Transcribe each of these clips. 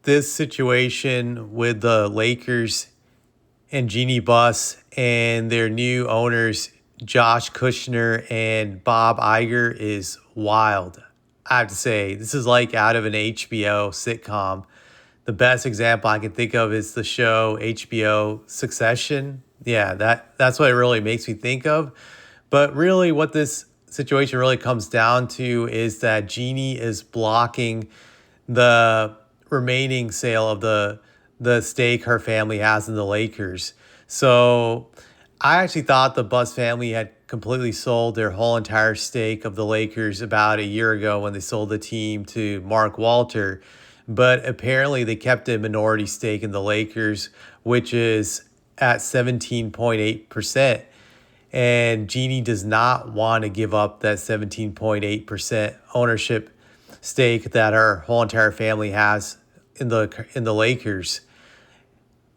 this situation with the Lakers and Jeanie Buss and their new owners, Josh Kushner and Bob Iger, is wild. I have to say, this is like out of an HBO sitcom. The best example I can think of is the show HBO Succession. Yeah, that's what it really makes me think of. But really, what this situation really comes down to is that Jeanie is blocking the remaining sale of the stake her family has in the Lakers. So I actually thought the Buss family had completely sold their whole entire stake of the Lakers about a year ago when they sold the team to Mark Walter. But apparently they kept a minority stake in the Lakers, which is at 17.8%. And Jeanie does not want to give up that 17.8% ownership stake that her whole entire family has in the Lakers.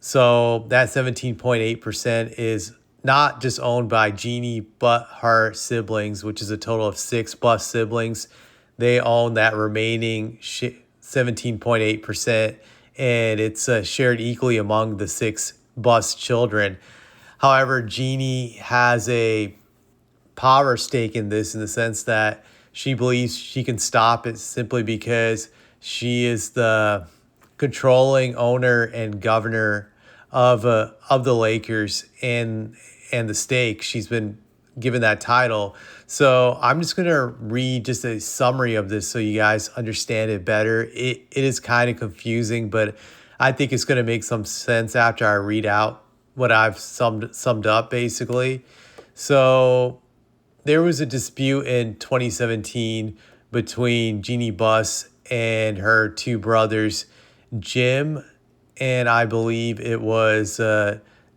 So that 17.8% is not just owned by Jeanie, but her siblings, which is a total of 6 Buss siblings. They own that remaining 17.8%, and it's shared equally among the 6 Buss children. However, Jeanie has a power stake in this in the sense that she believes she can stop it simply because she is the controlling owner and governor of the Lakers and the stake. She's been given that title. So I'm just going to read just a summary of this so you guys understand it better. It is kind of confusing, but I think it's going to make some sense after I read out what I've summed up basically. So there was a dispute in 2017 between Jeanie Buss and her 2 brothers, Jim, and I believe it was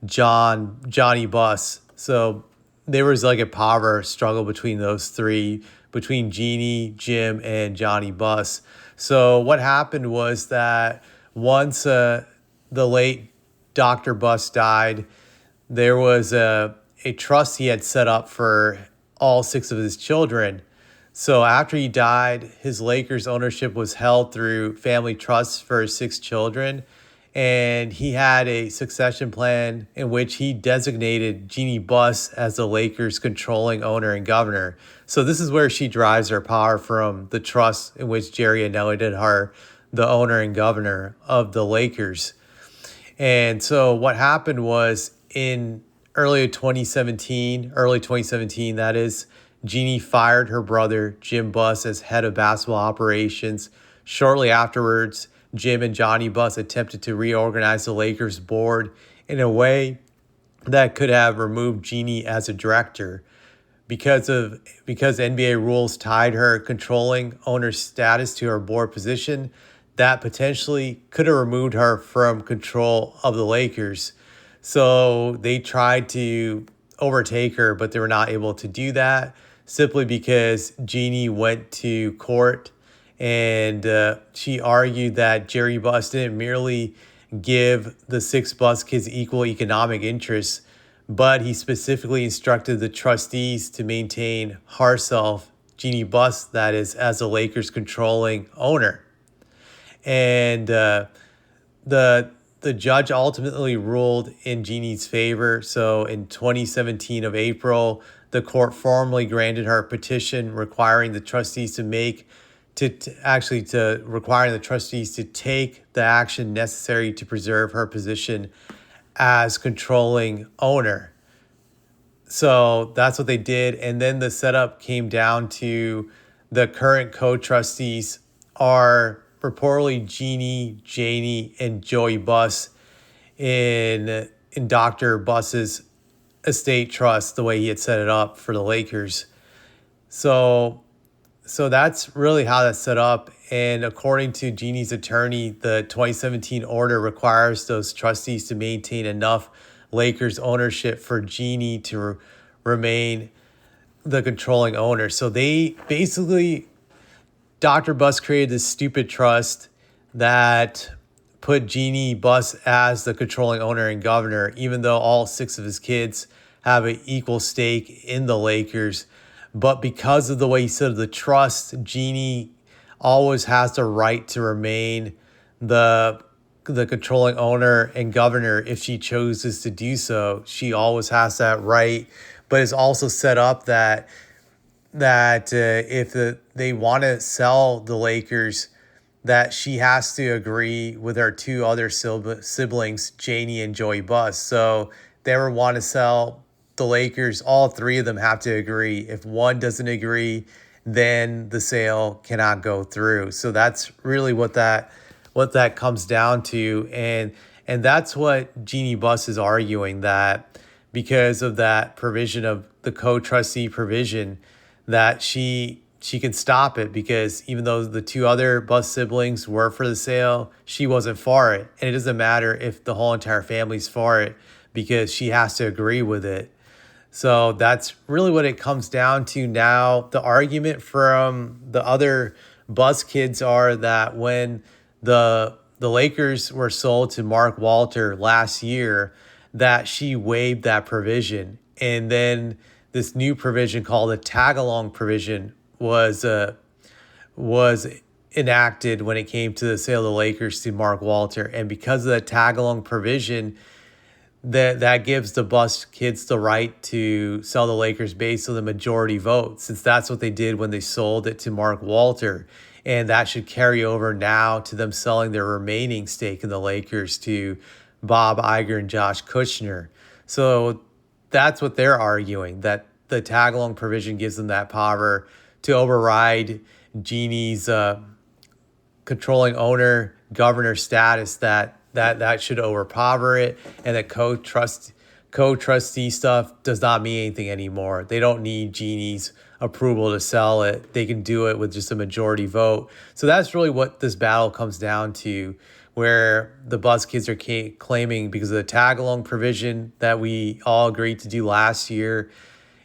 Johnny Buss. So there was like a power struggle between those 3, between Jeanie, Jim, and Johnny Buss. So what happened was that once the late Dr. Buss died, there was a trust he had set up for all 6 of his children. So after he died, his Lakers ownership was held through family trusts for his 6 children. And he had a succession plan in which he designated Jeanie Buss as the Lakers' controlling owner and governor. So this is where she derives her power from, the trust in which Jerry anointed her the owner and governor of the Lakers. And so what happened was in early 2017, that is, Jeanie fired her brother, Jim Buss, as head of basketball operations. Shortly afterwards, Jim and Johnny Buss attempted to reorganize the Lakers board in a way that could have removed Jeanie as a director. Because NBA rules tied her controlling owner status to her board position, that potentially could have removed her from control of the Lakers. So they tried to overtake her, but they were not able to do that simply because Jeanie went to court and she argued that Jerry Buss didn't merely give the 6 Buss kids equal economic interests, but he specifically instructed the trustees to maintain herself, Jeanie Buss, that is, as the Lakers' controlling owner. And the judge ultimately ruled in Jeanie's favor. So in 2017 of April, the court formally granted her a petition requiring the trustees to requiring the trustees to take the action necessary to preserve her position as controlling owner. So that's what they did. And then the setup came down to the current co-trustees are reportedly Jeanie, Janie, and Joey Buss in Dr. Buss's estate trust, the way he had set it up for the Lakers. So that's really how that's set up. And according to Jeanie's attorney, the 2017 order requires those trustees to maintain enough Lakers ownership for Jeanie to remain the controlling owner. So they basically, Dr. Buss created this stupid trust that put Jeanie Buss as the controlling owner and governor, even though all 6 of his kids have an equal stake in the Lakers. But because of the way he set up the trust, Jeanie always has the right to remain the the controlling owner and governor, if she chooses to do so, she always has that right. But it's also set up that if they want to sell the Lakers, that she has to agree with her two other siblings, Jeanie and Jeanie Buss. So if they ever want to sell the Lakers, all three of them have to agree. If one doesn't agree, then the sale cannot go through. So that's really what that comes down to, and that's what Jeanie Buss is arguing, that because of that provision of the co-trustee provision, that she can stop it, because even though the two other Buss siblings were for the sale, she wasn't for it. And it doesn't matter if the whole entire family's for it, because she has to agree with it. So that's really what it comes down to now. The argument from the other Buss kids are that when the Lakers were sold to Mark Walter last year, that she waived that provision. And then this new provision called the tag along provision was enacted when it came to the sale of the Lakers to Mark Walter. And because of the tag along provision, that gives the Buss kids the right to sell the Lakers based on the majority vote, since that's what they did when they sold it to Mark Walter. And that should carry over now to them selling their remaining stake in the Lakers to Bob Iger and Josh Kushner. So that's what they're arguing, that the tag-along provision gives them that power to override Jeannie's controlling owner governor status, that should overpower it, and that co-trustee stuff does not mean anything anymore. They don't need Jeannie's approval to sell it. They can do it with just a majority vote. So that's really what this battle comes down to, where the Buss kids are claiming, because of the tag-along provision that we all agreed to do last year,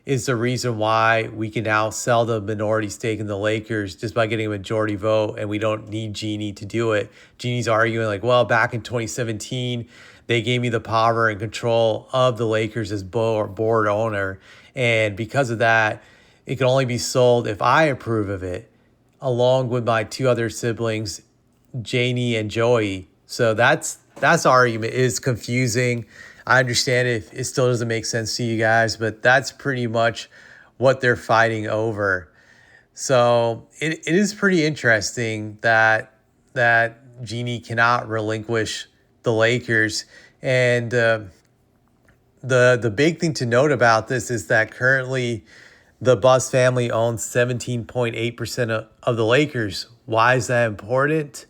is the reason why we can now sell the minority stake in the Lakers just by getting a majority vote, and we don't need Jeanie to do it. Jeannie's arguing like, well, back in 2017, they gave me the power and control of the Lakers as board owner, and because of that, it can only be sold if I approve of it, along with my two other siblings, Jeanie and Joey. So that's argument is confusing. I understand it still doesn't make sense to you guys, but that's pretty much what they're fighting over. So it is pretty interesting that Jeanie cannot relinquish the Lakers. And the big thing to note about this is that currently the Buss family owns 17.8% of the Lakers. Why is that important?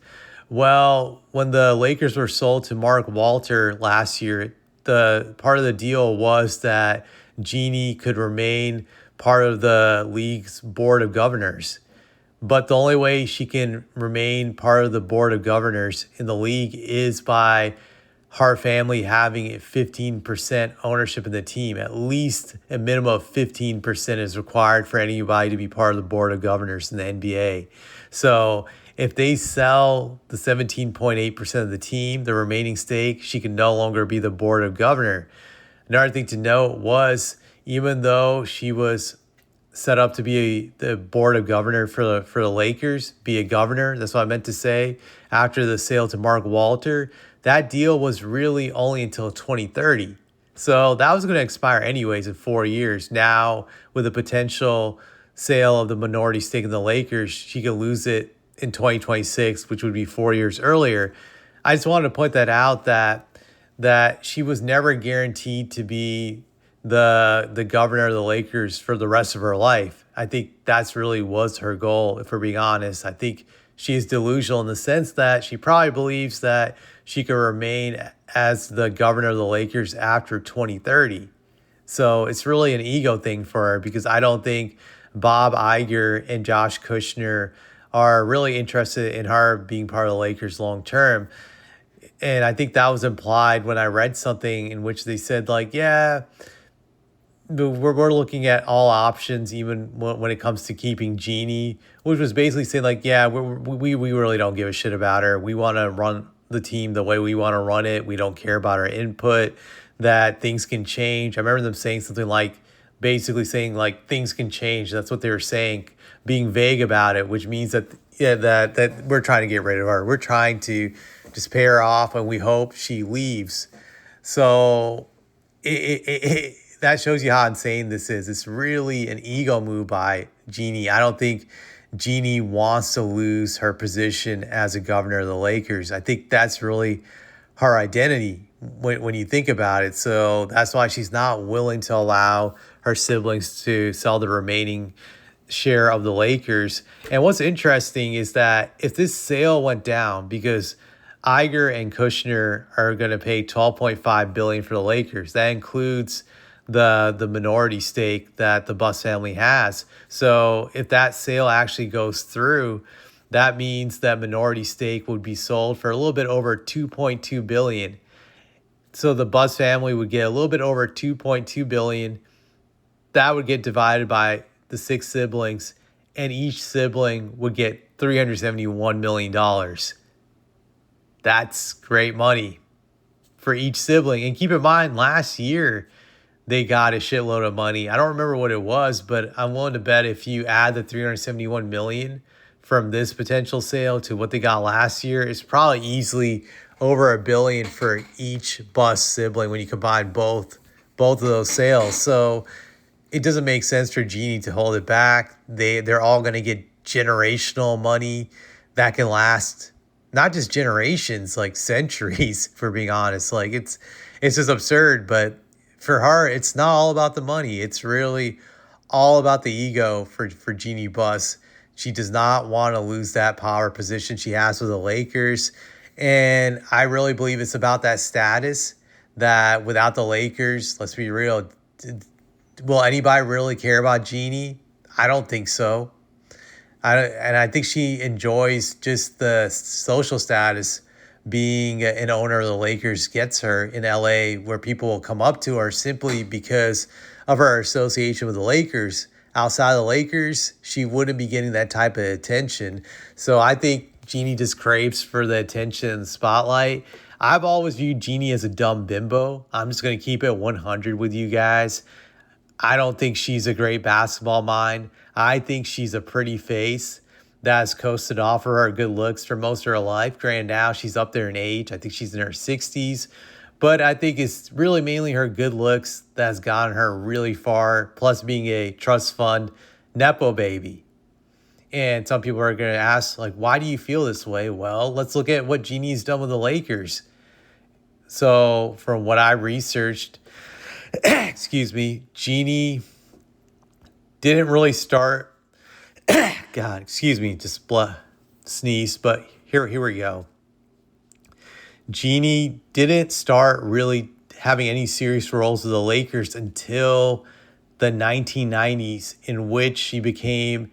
Well, when the Lakers were sold to Mark Walter last year, the part of the deal was that Jeanie could remain part of the league's board of governors. But the only way she can remain part of the board of governors in the league is by her family having 15% ownership in the team. At least a minimum of 15% is required for anybody to be part of the board of governors in the NBA. So if they sell the 17.8% of the team, the remaining stake, she can no longer be the board of governor. Another thing to note was, even though she was set up to be the board of governor for the Lakers, be a governor, that's what I meant to say, after the sale to Mark Walter, that deal was really only until 2030. So that was going to expire anyways in 4 years. Now, with a potential sale of the minority stake in the Lakers, she could lose it in 2026, which would be 4 years earlier. I just wanted to point that out, that she was never guaranteed to be the governor of the Lakers for the rest of her life. I think that's really was her goal, if we're being honest. I think she is delusional in the sense that she probably believes that she could remain as the governor of the Lakers after 2030. So it's really an ego thing for her, because I don't think Bob Iger and Josh Kushner are really interested in her being part of the Lakers long term. And I think that was implied when I read something in which they said, like, yeah, we're looking at all options, even when it comes to keeping Jeanie, which was basically saying, like, yeah, we really don't give a shit about her. We want to run the team the way we want to run it. We don't care about her input, that things can change. I remember them saying something like, basically saying, like, things can change. That's what they were saying, being vague about it, which means that yeah, that we're trying to get rid of her. We're trying to just pay her off, and we hope she leaves. So that shows you how insane this is. It's really an ego move by Jeanie. I don't think Jeanie wants to lose her position as a governor of the Lakers. I think that's really her identity when you think about it. So that's why she's not willing to allow her siblings to sell the remaining share of the Lakers. And what's interesting is that if this sale went down, because Iger and Kushner are going to pay 12.5 billion for the Lakers, that includes the minority stake that the Buss family has. So if that sale actually goes through, that means that minority stake would be sold for a little bit over 2.2 billion. So the Buss family would get a little bit over 2.2 billion. That would get divided by the 6 siblings, and each sibling would get $371 million. That's great money for each sibling. And keep in mind, last year they got a shitload of money. I don't remember what it was, but I'm willing to bet if you add the 371 million from this potential sale to what they got last year, it's probably easily over $1 billion for each Buss sibling when you combine both of those sales. So it doesn't make sense for Jeanie to hold it back. They're all going to get generational money that can last not just generations, like centuries, for being honest. Like it's just absurd. But for her, it's not all about the money. It's really all about the ego for Jeanie Buss. She does not want to lose that power position she has with the Lakers. And I really believe it's about that status that without the Lakers, let's be real, will anybody really care about Jeanie? I don't think so. I think she enjoys just the social status being an owner of the Lakers gets her in LA, where people will come up to her simply because of her association with the Lakers. Outside of the Lakers, she wouldn't be getting that type of attention. So I think Jeanie just craves for the attention and spotlight. I've always viewed Jeanie as a dumb bimbo. I'm just going to keep it 100 with you guys. I don't think she's a great basketball mind. I think she's a pretty face that has coasted off for her good looks for most of her life. Granted, now she's up there in age. I think she's in her 60s. But I think it's really mainly her good looks that has gotten her really far, plus being a trust fund Nepo baby. And some people are going to ask, like, why do you feel this way? Well, let's look at what Jeanie's done with the Lakers. So from what I researched, excuse me, Jeanie didn't really start. God, excuse me, just sneeze. But here we go. Jeanie didn't start really having any serious roles with the Lakers until the 1990s, in which she became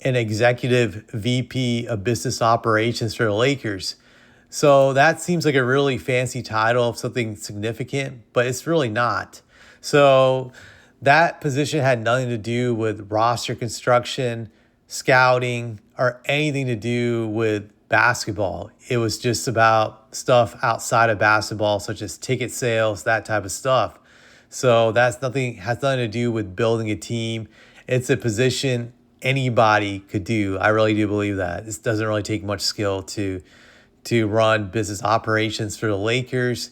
an executive VP of business operations for the Lakers. So that seems like a really fancy title of something significant, but it's really not. So that position had nothing to do with roster construction, scouting, or anything to do with basketball. It was just about stuff outside of basketball, such as ticket sales, that type of stuff. So has nothing to do with building a team. It's a position anybody could do. I really do believe that. It doesn't really take much skill to run business operations for the Lakers.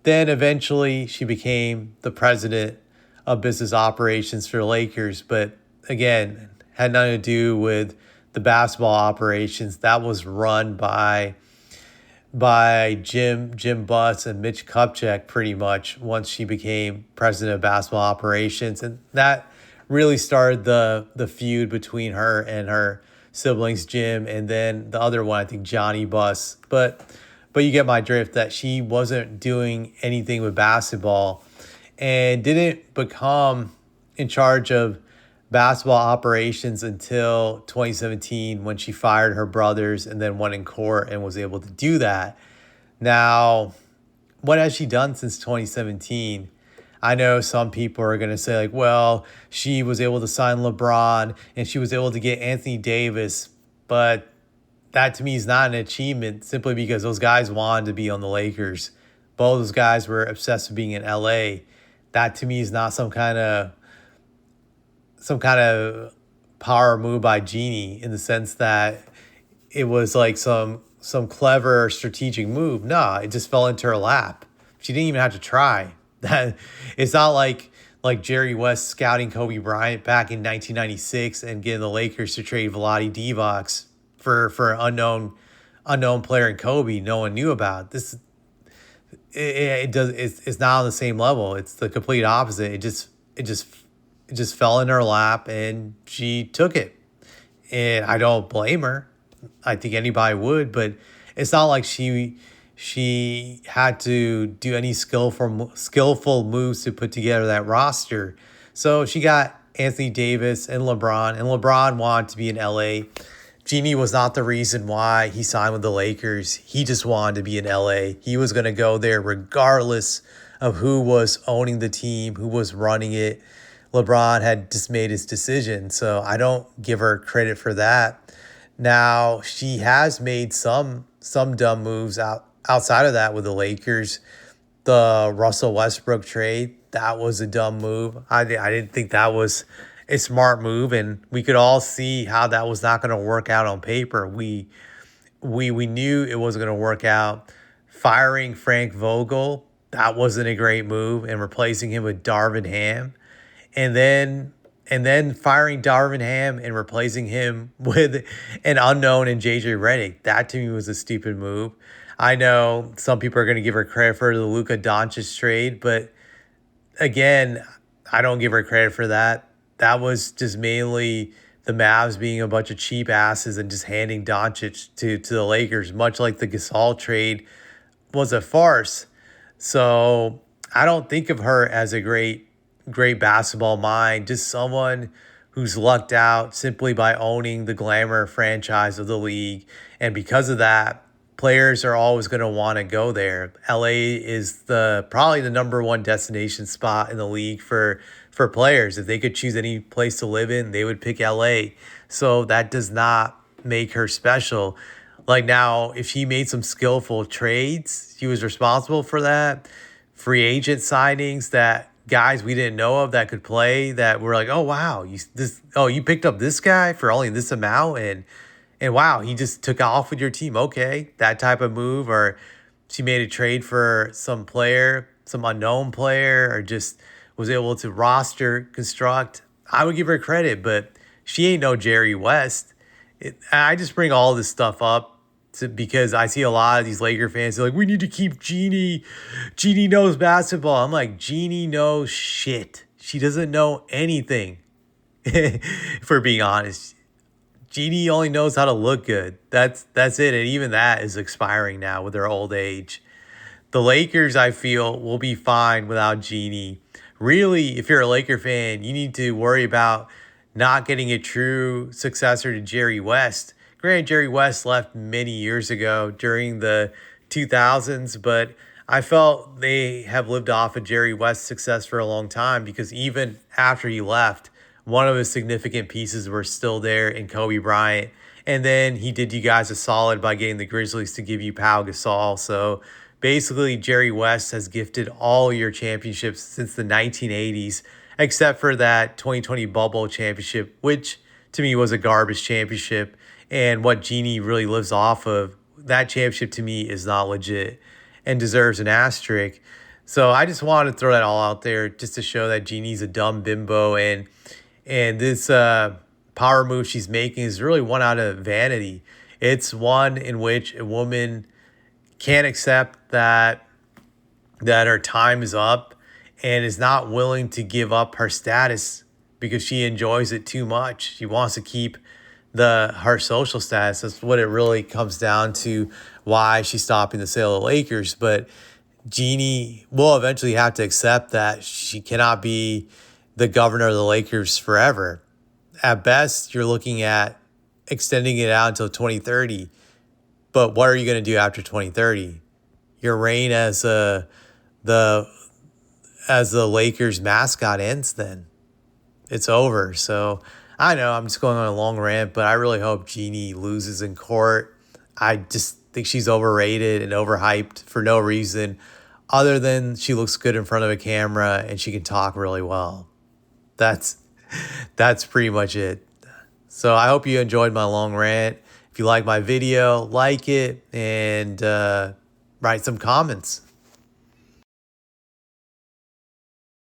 Then eventually she became the president of business operations for the Lakers. But again, had nothing to do with the basketball operations. That was run by Jim Buss and Mitch Kupchak pretty much once she became president of basketball operations. And that really started the feud between her and her siblings, Jim, and then the other one, I think, Jeanie Buss. But you get my drift, that she wasn't doing anything with basketball and didn't become in charge of basketball operations until 2017, when she fired her brothers and then went in court and was able to do that. Now, what has she done since 2017? I know some people are going to say, like, well, she was able to sign LeBron and she was able to get Anthony Davis, but that to me is not an achievement, simply because those guys wanted to be on the Lakers. Both those guys were obsessed with being in LA. That to me is not some kind of power move by Jeanie, in the sense that it was like some clever strategic move. Nah, it just fell into her lap. She didn't even have to try. That it's not like Jerry West scouting Kobe Bryant back in 1996 and getting the Lakers to trade Vlade Divac for an unknown player in Kobe no one knew about. It's not on the same level. It's the complete opposite. It just fell in her lap and she took it. And I don't blame her. I think anybody would, but it's not like she had to do any skillful moves to put together that roster. So she got Anthony Davis and LeBron wanted to be in LA. Jeanie was not the reason why he signed with the Lakers. He just wanted to be in LA. He was going to go there regardless of who was owning the team, who was running it. LeBron had just made his decision, so I don't give her credit for that. Now, she has made some dumb moves outside of that with the Lakers. The Russell Westbrook trade, that was a dumb move. I didn't think that was a smart move, and we could all see how that was not going to work out on paper. We knew it wasn't going to work out. Firing Frank Vogel, that wasn't a great move, and replacing him with Darvin Ham. And then firing Darvin Ham and replacing him with an unknown in JJ Redick. That to me was a stupid move. I know some people are going to give her credit for the Luka Doncic trade, but again, I don't give her credit for that. That was just mainly the Mavs being a bunch of cheap asses and just handing Doncic to the Lakers, much like the Gasol trade was a farce. So I don't think of her as a great basketball mind, just someone who's lucked out simply by owning the glamour franchise of the league. And because of that, players are always going to want to go there. LA is probably the number one destination spot in the league for players. If they could choose any place to live in, they would pick LA. So that does not make her special. Like now, if she made some skillful trades, she was responsible for that. Free agent signings that guys we didn't know of that could play, that were like, oh wow, you picked up this guy for only this amount, and wow, he just took off with your team. Okay, that type of move. Or she made a trade for some unknown player, or just was able to roster construct. I would give her credit, but she ain't no Jerry West. I just bring all this stuff up because I see a lot of these Laker fans, they're like, we need to keep Jeanie. Jeanie knows basketball. I'm like, Jeanie knows shit. She doesn't know anything, for being honest. Jeanie only knows how to look good. That's it. And even that is expiring now with her old age. The Lakers, I feel, will be fine without Jeanie. Really, if you're a Laker fan, you need to worry about not getting a true successor to Jerry West. Granted, Jerry West left many years ago during the 2000s, but I felt they have lived off of Jerry West's success for a long time, because even after he left, one of his significant pieces were still there in Kobe Bryant. And then he did you guys a solid by getting the Grizzlies to give you Pau Gasol. So basically, Jerry West has gifted all your championships since the 1980s, except for that 2020 bubble championship, which to me was a garbage championship. And what Jeanie really lives off of, that championship to me is not legit and deserves an asterisk. So I just wanted to throw that all out there just to show that Jeanie's a dumb bimbo. And this power move she's making is really one out of vanity. It's one in which a woman can't accept that her time is up and is not willing to give up her status because she enjoys it too much. She wants to keep her social status. That's what it really comes down to, why she's stopping the sale of the Lakers. But Jeanie will eventually have to accept that she cannot be the governor of the Lakers forever. At best, you're looking at extending it out until 2030. But what are you going to do after 2030? Your reign as the Lakers mascot ends then. It's over. So I know I'm just going on a long rant, but I really hope Jeanie loses in court. I just think she's overrated and overhyped for no reason other than she looks good in front of a camera and she can talk really well. That's pretty much it. So I hope you enjoyed my long rant. If you like my video, like it and write some comments.